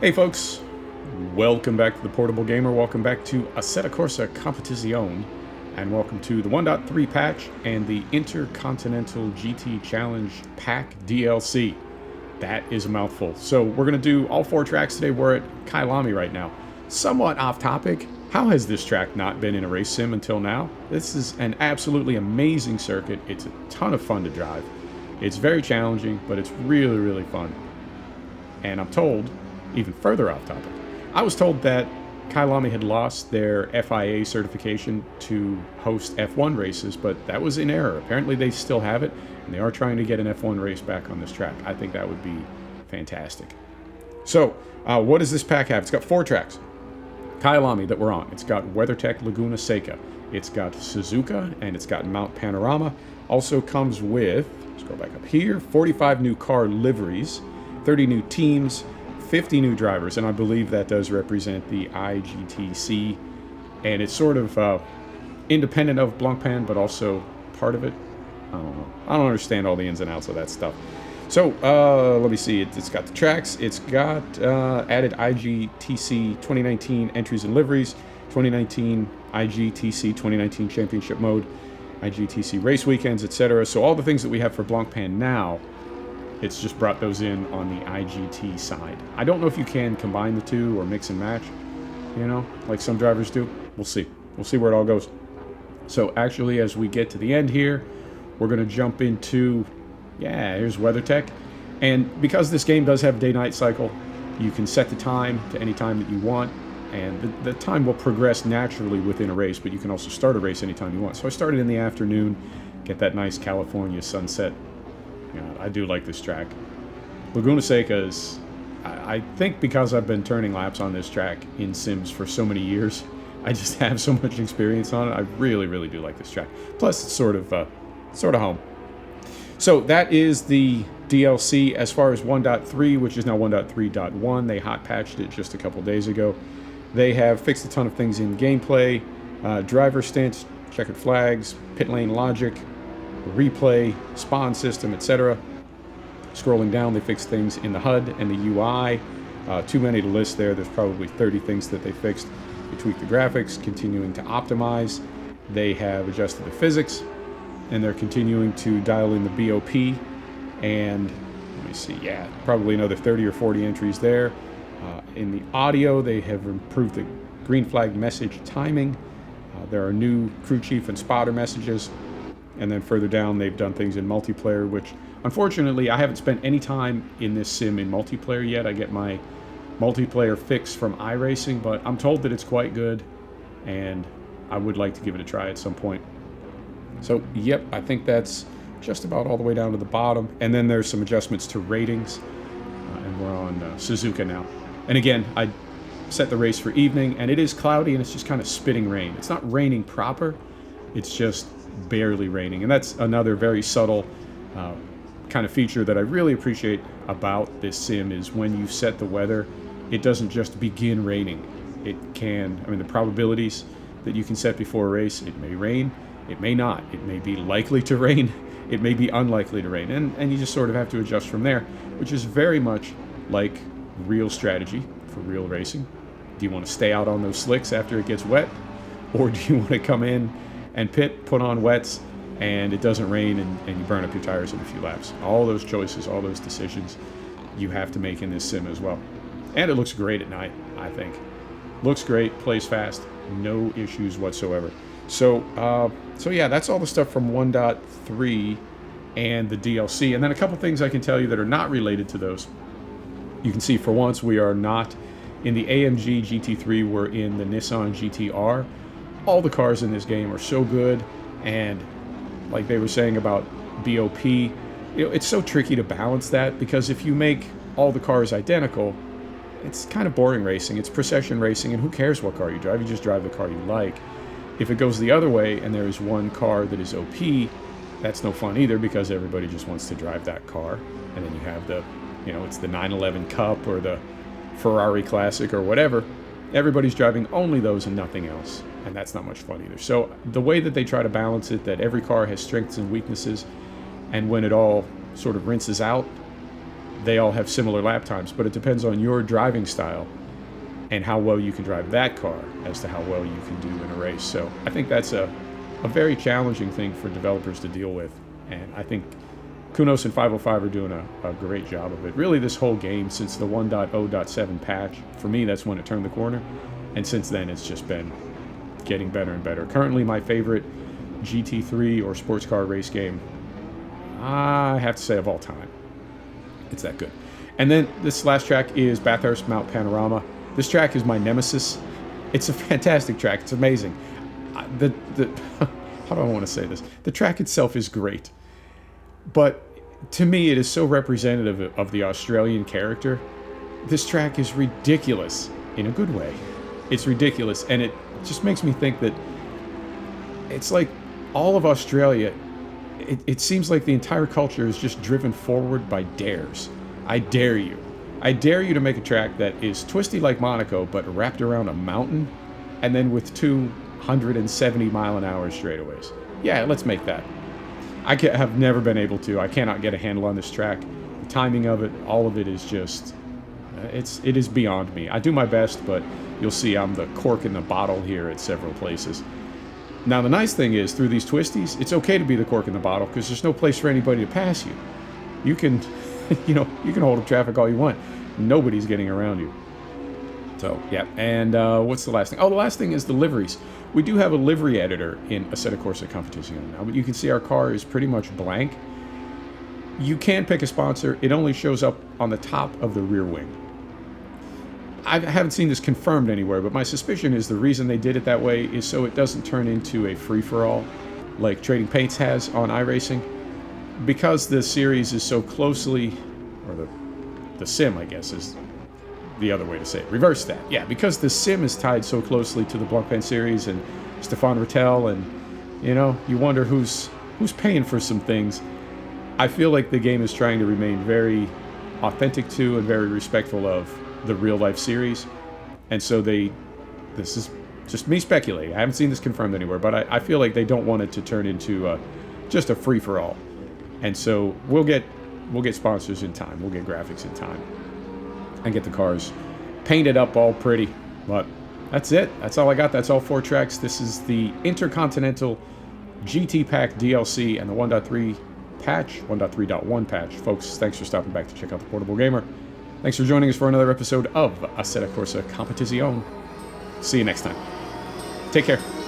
Hey folks, welcome back to the Portable Gamer, welcome back to Assetto Corsa Competizione, and welcome to the 1.3 patch and the Intercontinental GT Challenge Pack DLC. That is a mouthful. So we're going to do all 4 tracks today. We're at Kyalami right now. Somewhat off topic, how has this track not been in a race sim until now? This is an absolutely amazing circuit. It's a ton of fun to drive. It's very challenging, but it's really, really fun. And I'm told, even further off topic, I was told that Kyalami had lost their FIA certification to host F1 races, but that was in error. Apparently they still have it, and they are trying to get an F1 race back on this track. I think that would be fantastic. So, what does this pack have? It's got 4 tracks. Kyalami that we're on. It's got WeatherTech, Laguna, Seca. It's got Suzuka, and it's got Mount Panorama. Also comes with, let's go back up here, 45 new car liveries, 30 new teams, 50 new drivers, and I believe that does represent the IGTC, and it's sort of independent of Blancpain, but also part of it. I don't know. I don't understand all the ins and outs of that stuff. So, let me see. It's got the tracks. It's got added IGTC 2019 entries and liveries, 2019 IGTC 2019 championship mode, IGTC race weekends, etc. So all the things that we have for Blancpain now, it's just brought those in on the IGT side. I don't know if you can combine the two or mix and match, you know, like some drivers do. We'll see. We'll see where it all goes. So actually, as we get to the end here, we're going to jump into, here's WeatherTech. And because this game does have day-night cycle, you can set the time to any time that you want, and the time will progress naturally within a race, but you can also start a race anytime you want. So I started in the afternoon, get that nice California sunset. God, I do like this track. Laguna Seca is, I think because I've been turning laps on this track in sims for so many years, I just have so much experience on it. I really, really do like this track. Plus, it's sort of home. So that is the DLC as far as 1.3, which is now 1.3.1. They hot patched it just a couple days ago. They have fixed a ton of things in gameplay, driver stints, checkered flags, pit lane logic, replay, spawn system, etc. Scrolling down, they fixed things in the HUD and the UI. Too many to list there. There's probably 30 things that they fixed. They tweaked the graphics, continuing to optimize. They have adjusted the physics, and they're continuing to dial in the BOP. And let me see, probably another 30 or 40 entries there. In the audio, they have improved the green flag message timing. There are new crew chief and spotter messages. And then further down, they've done things in multiplayer, which, unfortunately, I haven't spent any time in this sim in multiplayer yet. I get my multiplayer fix from iRacing, but I'm told that it's quite good, and I would like to give it a try at some point. So, yep, I think that's just about all the way down to the bottom. And then there's some adjustments to ratings, and we're on Suzuka now. And again, I set the race for evening, and it is cloudy, and it's just kind of spitting rain. It's not raining proper, it's just barely raining, and that's another very subtle kind of feature that I really appreciate about this sim is when you set the weather, it doesn't just begin raining. It can, the probabilities that you can set before a race, it may rain, it may not, it may be likely to rain, it may be unlikely to rain, and you just sort of have to adjust from there, which is very much like real strategy for real racing. Do you want to stay out on those slicks after it gets wet, or do you want to come in and put on wets, and it doesn't rain, and you burn up your tires in a few laps? All those choices, all those decisions you have to make in this sim as well. And it looks great at night, I think. Looks great, plays fast, no issues whatsoever. So yeah, that's all the stuff from 1.3 and the DLC. And then a couple things I can tell you that are not related to those. You can see for once we are not in the AMG GT3, we're in the Nissan Gtr. All the cars in this game are so good, and like they were saying about BOP, it's so tricky to balance that, because if you make all the cars identical, it's kind of boring racing. It's procession racing, and who cares what car you drive? You just drive the car you like. If it goes the other way and there is one car that is OP, that's no fun either, because everybody just wants to drive that car. And then you have the, it's the 911 Cup or the Ferrari Classic or whatever. Everybody's driving only those and nothing else, and that's not much fun either. So the way that they try to balance it, that every car has strengths and weaknesses, and when it all sort of rinses out, they all have similar lap times, but it depends on your driving style and how well you can drive that car as to how well you can do in a race. So I think that's a very challenging thing for developers to deal with, and I think Kunos and 505 are doing a great job of it. Really, this whole game, since the 1.0.7 patch, for me, that's when it turned the corner, and since then, it's just been getting better and better. Currently, my favorite GT3 or sports car race game, I have to say, of all time. It's that good. And then this last track is Bathurst Mount Panorama. This track is my nemesis. It's a fantastic track. It's amazing. How do I want to say this? The track itself is great. But to me, it is so representative of the Australian character. This track is ridiculous in a good way. It's ridiculous. And it just makes me think that it's like all of Australia, it seems like the entire culture is just driven forward by dares. I dare you. I dare you to make a track that is twisty like Monaco, but wrapped around a mountain, and then with 270 mile an hour straightaways. Yeah, let's make that. I have never been able to. I cannot get a handle on this track. The timing of it, all of it is just, it is beyond me. I do my best, but you'll see I'm the cork in the bottle here at several places. Now, the nice thing is, through these twisties, it's okay to be the cork in the bottle because there's no place for anybody to pass you. You can, you can hold up traffic all you want. Nobody's getting around you. So, yeah. And what's the last thing? Oh, the last thing is the liveries. We do have a livery editor in Assetto Corsa Competizione now, but you can see our car is pretty much blank. You can pick a sponsor. It only shows up on the top of the rear wing. I haven't seen this confirmed anywhere, but my suspicion is the reason they did it that way is so it doesn't turn into a free-for-all like Trading Paints has on iRacing. Because the series is so closely, or the sim, I guess, is the other way to say it. Reverse that. Yeah, because the sim is tied so closely to the Blancpain series and Stefan Rattel, and, you wonder who's paying for some things. I feel like the game is trying to remain very authentic to and very respectful of the real-life series. And so this is just me speculating. I haven't seen this confirmed anywhere, but I feel like they don't want it to turn into just a free-for-all. And so we'll get sponsors in time. We'll get graphics in time. And get the cars painted up all pretty. But that's it. That's all I got. That's all 4 tracks. This is the Intercontinental GT Pack DLC and the 1.3 patch, 1.3.1 patch. Folks, thanks for stopping back to check out the Portable Gamer. Thanks for joining us for another episode of Assetto Corsa Competizione. See you next time. Take care.